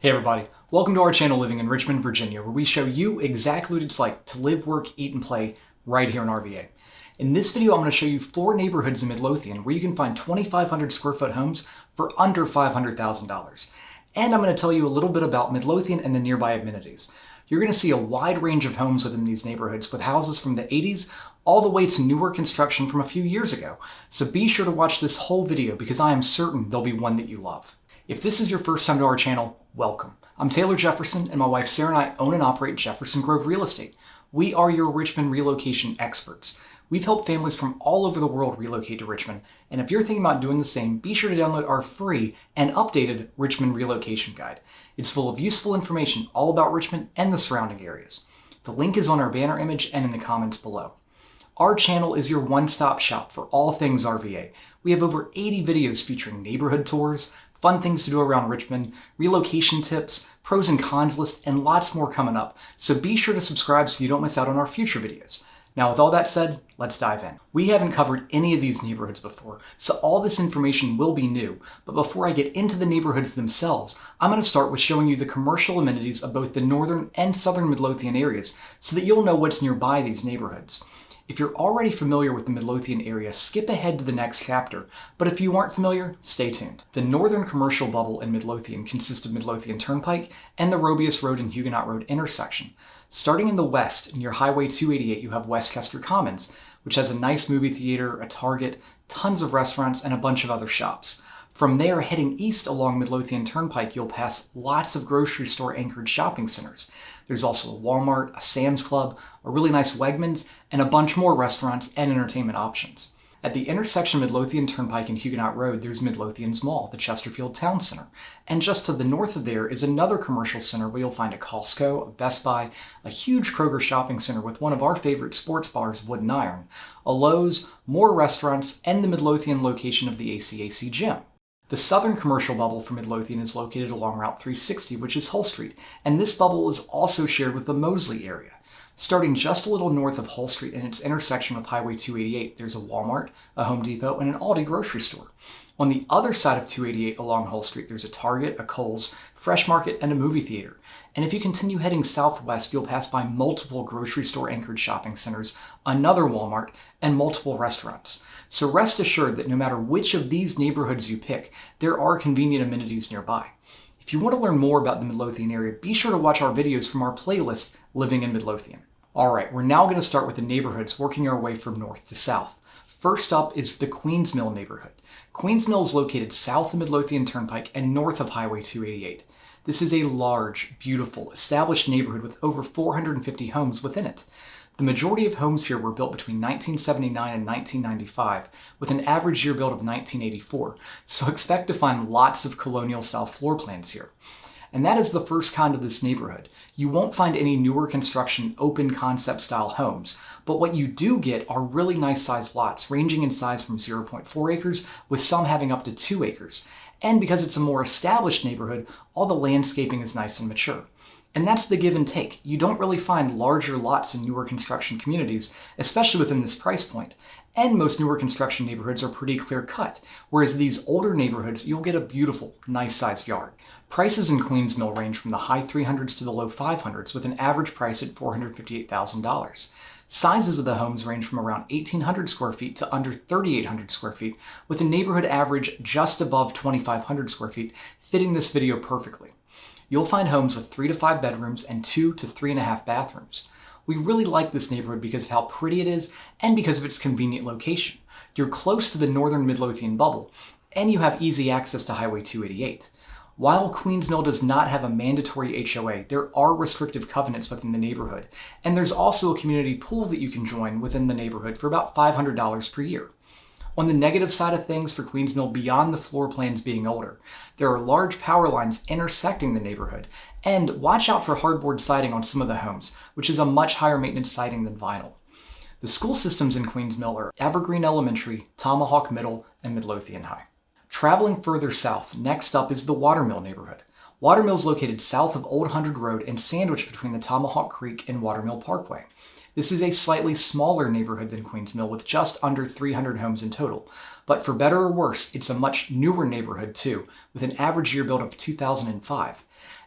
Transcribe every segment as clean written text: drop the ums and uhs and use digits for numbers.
Hey everybody, welcome to our channel Living in Richmond, Virginia, where we show you exactly what it's like to live, work, eat, and play right here in our VA. In this video, I'm going to show you 4 neighborhoods in Midlothian where you can find 2,500 square foot homes for under $500,000. And I'm going to tell you a little bit about Midlothian and the nearby amenities. You're going to see a wide range of homes within these neighborhoods with houses from the 80s all the way to newer construction from a few years ago. So be sure to watch this whole video because I am certain there'll be one that you love. If this is your first time to our channel, welcome. I'm Taylor Jefferson, and my wife Sarah and I own and operate Jefferson Grove Real Estate. We are your Richmond relocation experts. We've helped families from all over the world relocate to Richmond, and if you're thinking about doing the same, be sure to download our free and updated Richmond Relocation Guide. It's full of useful information all about Richmond and the surrounding areas. The link is on our banner image and in the comments below. Our channel is your one-stop shop for all things RVA. We have over 80 videos featuring neighborhood tours, fun things to do around Richmond, relocation tips, pros and cons list, and lots more coming up. So be sure to subscribe so you don't miss out on our future videos. Now with all that said, let's dive in. We haven't covered any of these neighborhoods before, so all this information will be new. But before I get into the neighborhoods themselves, I'm going to start with showing you the commercial amenities of both the northern and southern Midlothian areas so that you'll know what's nearby these neighborhoods. If you're already familiar with the Midlothian area, skip ahead to the next chapter, but if you aren't familiar, stay tuned. The northern commercial bubble in Midlothian consists of Midlothian Turnpike and the Robius Road and Huguenot Road intersection. Starting in the west, near Highway 288, you have Westchester Commons, which has a nice movie theater, a Target, tons of restaurants, and a bunch of other shops. From there, heading east along Midlothian Turnpike, you'll pass lots of grocery store anchored shopping centers. There's also a Walmart, a Sam's Club, a really nice Wegmans, and a bunch more restaurants and entertainment options. At the intersection of Midlothian Turnpike and Huguenot Road, there's Midlothian's Mall, the Chesterfield Town Center. And just to the north of there is another commercial center where you'll find a Costco, a Best Buy, a huge Kroger shopping center with one of our favorite sports bars, Wood and Iron, a Lowe's, more restaurants, and the Midlothian location of the ACAC gym. The southern commercial bubble for Midlothian is located along Route 360, which is Hull Street, and this bubble is also shared with the Moseley area. Starting just a little north of Hull Street in its intersection with Highway 288, there's a Walmart, a Home Depot, and an Aldi grocery store. On the other side of 288 along Hull Street, there's a Target, a Kohl's, Fresh Market, and a movie theater. And if you continue heading southwest, you'll pass by multiple grocery store anchored shopping centers, another Walmart, and multiple restaurants. So rest assured that no matter which of these neighborhoods you pick, there are convenient amenities nearby. If you want to learn more about the Midlothian area, be sure to watch our videos from our playlist, Living in Midlothian. Alright, we're now going to start with the neighborhoods, working our way from north to south. First up is the Queensmill Neighborhood. Queensmill is located south of Midlothian Turnpike and north of Highway 288. This is a large, beautiful, established neighborhood with over 450 homes within it. The majority of homes here were built between 1979 and 1995, with an average year build of 1984, so expect to find lots of colonial-style floor plans here. And that is the first con of this neighborhood. You won't find any newer construction, open concept style homes, but what you do get are really nice sized lots, ranging in size from 0.4 acres, with some having up to 2 acres. And because it's a more established neighborhood, all the landscaping is nice and mature. And that's the give and take. You don't really find larger lots in newer construction communities, especially within this price point. And most newer construction neighborhoods are pretty clear cut, whereas these older neighborhoods, you'll get a beautiful, nice sized yard. Prices in Queensmill range from the high 300s to the low 500s, with an average price at $458,000. Sizes of the homes range from around 1,800 square feet to under 3,800 square feet, with a neighborhood average just above 2,500 square feet, fitting this video perfectly. You'll find homes with 3 to 5 bedrooms and 2 to 3.5 bathrooms. We really like this neighborhood because of how pretty it is and because of its convenient location. You're close to the northern Midlothian bubble, and you have easy access to Highway 288. While Queensmill does not have a mandatory HOA, there are restrictive covenants within the neighborhood, and there's also a community pool that you can join within the neighborhood for about $500 per year. On the negative side of things for Queensmill, beyond the floor plans being older, there are large power lines intersecting the neighborhood, and watch out for hardboard siding on some of the homes, which is a much higher maintenance siding than vinyl. The school systems in Queensmill are Evergreen Elementary, Tomahawk Middle, and Midlothian High. Traveling further south, next up is the Watermill Neighborhood. Watermill is located south of Old Hundred Road and sandwiched between the Tomahawk Creek and Watermill Parkway. This is a slightly smaller neighborhood than Queensmill with just under 300 homes in total. But for better or worse, it's a much newer neighborhood too, with an average year build of 2005.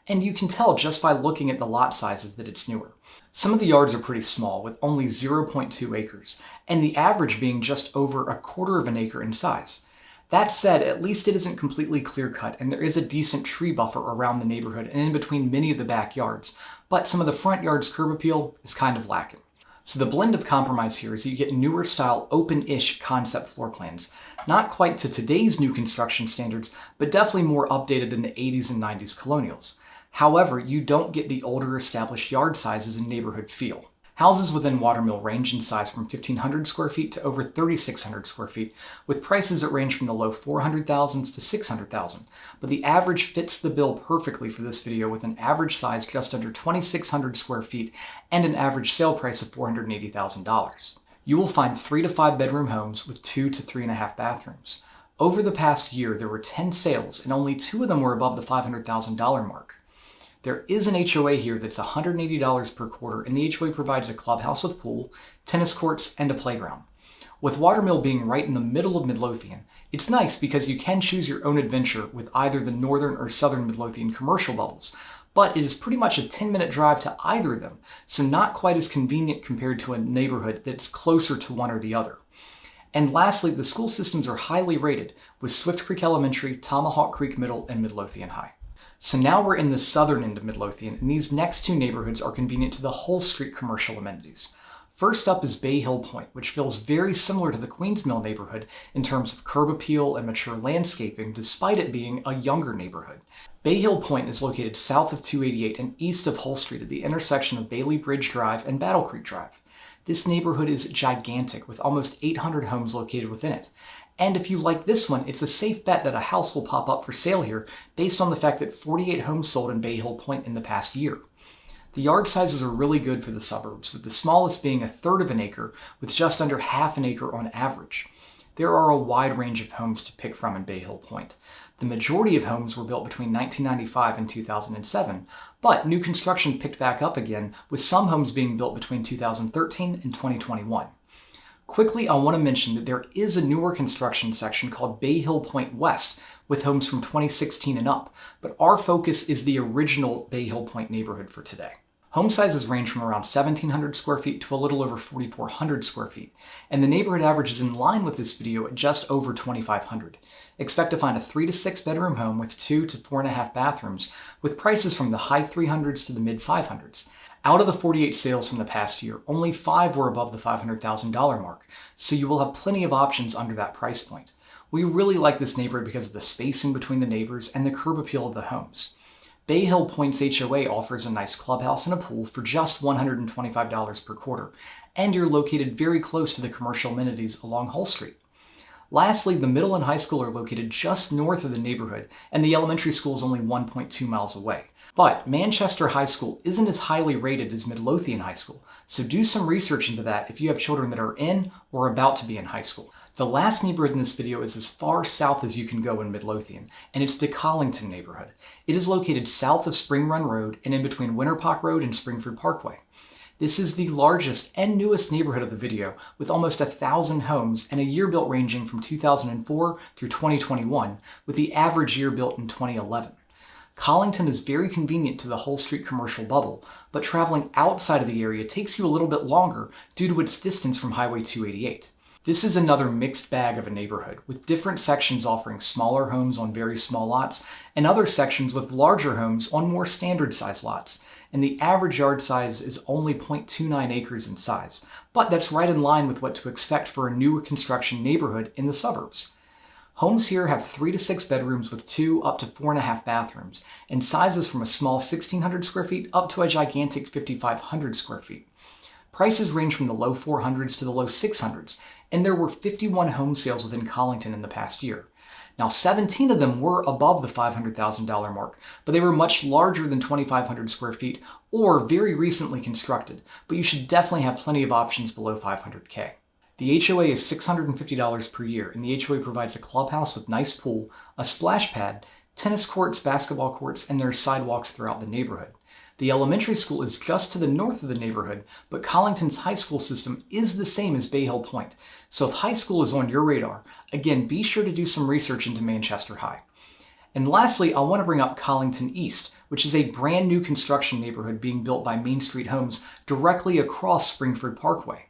And you can tell just by looking at the lot sizes that it's newer. Some of the yards are pretty small, with only 0.2 acres, and the average being just over a quarter of an acre in size. That said, at least it isn't completely clear-cut, and there is a decent tree buffer around the neighborhood and in between many of the backyards, but some of the front yard's curb appeal is kind of lacking. So the blend of compromise here is you get newer style open-ish concept floor plans, not quite to today's new construction standards, but definitely more updated than the 80s and 90s colonials. However, you don't get the older established yard sizes and neighborhood feel. Houses within Watermill range in size from 1,500 square feet to over 3,600 square feet, with prices that range from the low $400,000s to $600,000. But the average fits the bill perfectly for this video, with an average size just under 2,600 square feet and an average sale price of $480,000. You will find 3 to 5 bedroom homes with 2 to 3.5 bathrooms. Over the past year, there were 10 sales, and only 2 of them were above the $500,000 mark. There is an HOA here that's $180 per quarter, and the HOA provides a clubhouse with pool, tennis courts, and a playground. With Watermill being right in the middle of Midlothian, it's nice because you can choose your own adventure with either the northern or southern Midlothian commercial bubbles, but it is pretty much a 10-minute drive to either of them, so not quite as convenient compared to a neighborhood that's closer to one or the other. And lastly, the school systems are highly rated, with Swift Creek Elementary, Tomahawk Creek Middle, and Midlothian High. So now we're in the southern end of Midlothian, and these next 2 neighborhoods are convenient to the whole street commercial amenities. First up is Bayhill Pointe, which feels very similar to the Queensmill neighborhood in terms of curb appeal and mature landscaping, despite it being a younger neighborhood. Bayhill Pointe is located south of 288 and east of Hull Street at the intersection of Bailey Bridge Drive and Battle Creek Drive. This neighborhood is gigantic, with almost 800 homes located within it. And if you like this one, it's a safe bet that a house will pop up for sale here based on the fact that 48 homes sold in Bayhill Pointe in the past year. The yard sizes are really good for the suburbs, with the smallest being 1/3 of an acre, with just under half an acre on average. There are a wide range of homes to pick from in Bayhill Pointe. The majority of homes were built between 1995 and 2007, but new construction picked back up again, with some homes being built between 2013 and 2021. Quickly, I want to mention that there is a newer construction section called Bayhill Pointe West, with homes from 2016 and up, but our focus is the original Bayhill Pointe neighborhood for today. Home sizes range from around 1,700 square feet to a little over 4,400 square feet, and the neighborhood average is in line with this video at just over 2,500. Expect to find a 3 to 6 bedroom home with 2 to 4.5 bathrooms, with prices from the high 300s to the mid 500s. Out of the 48 sales from the past year, only 5 were above the $500,000 mark, so you will have plenty of options under that price point. We really like this neighborhood because of the spacing between the neighbors and the curb appeal of the homes. Bayhill Pointe's HOA offers a nice clubhouse and a pool for just $125 per quarter, and you're located very close to the commercial amenities along Hull Street. Lastly, the middle and high school are located just north of the neighborhood, and the elementary school is only 1.2 miles away. But Manchester High School isn't as highly rated as Midlothian High School, so do some research into that if you have children that are in or about to be in high school. The last neighborhood in this video is as far south as you can go in Midlothian, and it's the Collington Neighborhood. It is located south of Spring Run Road and in between Winterpock Road and Springford Parkway. This is the largest and newest neighborhood of the video, with almost 1,000 homes and a year built ranging from 2004 through 2021, with the average year built in 2011. Collington is very convenient to the Hull Street commercial bubble, but traveling outside of the area takes you a little bit longer due to its distance from Highway 288. This is another mixed bag of a neighborhood, with different sections offering smaller homes on very small lots, and other sections with larger homes on more standard-sized lots, and the average yard size is only 0.29 acres in size, but that's right in line with what to expect for a newer construction neighborhood in the suburbs. Homes here have 3 to 6 bedrooms with 2 up to 4.5 bathrooms, and sizes from a small 1,600 square feet up to a gigantic 5,500 square feet. Prices range from the low 400s to the low 600s, and there were 51 home sales within Collington in the past year. Now, 17 of them were above the $500,000 mark, but they were much larger than 2,500 square feet or very recently constructed, but you should definitely have plenty of options below $500K. The HOA is $650 per year, and the HOA provides a clubhouse with nice pool, a splash pad, tennis courts, basketball courts, and there are sidewalks throughout the neighborhood. The elementary school is just to the north of the neighborhood, but Collington's high school system is the same as Bayhill Pointe. So if high school is on your radar, again, be sure to do some research into Manchester High. And lastly, I want to bring up Collington East, which is a brand new construction neighborhood being built by Main Street Homes directly across Springford Parkway.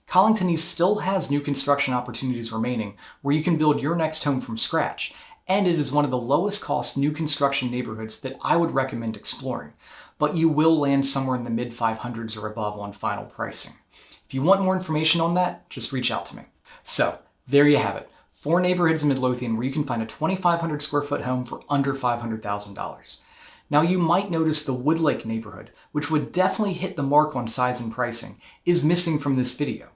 Collington East still has new construction opportunities remaining where you can build your next home from scratch, and it is one of the lowest cost new construction neighborhoods that I would recommend exploring, but you will land somewhere in the mid 500s or above on final pricing. If you want more information on that, just reach out to me. So there you have it. 4 neighborhoods in Midlothian where you can find a 2,500 square foot home for under $500,000. Now you might notice the Woodlake neighborhood, which would definitely hit the mark on size and pricing, is missing from this video.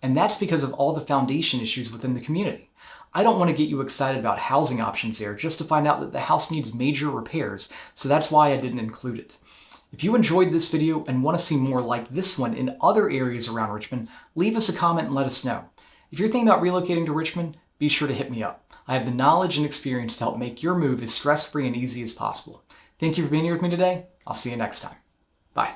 And that's because of all the foundation issues within the community. I don't want to get you excited about housing options there just to find out that the house needs major repairs, so that's why I didn't include it. If you enjoyed this video and want to see more like this one in other areas around Richmond, leave us a comment and let us know. If you're thinking about relocating to Richmond, be sure to hit me up. I have the knowledge and experience to help make your move as stress-free and easy as possible. Thank you for being here with me today. I'll see you next time. Bye.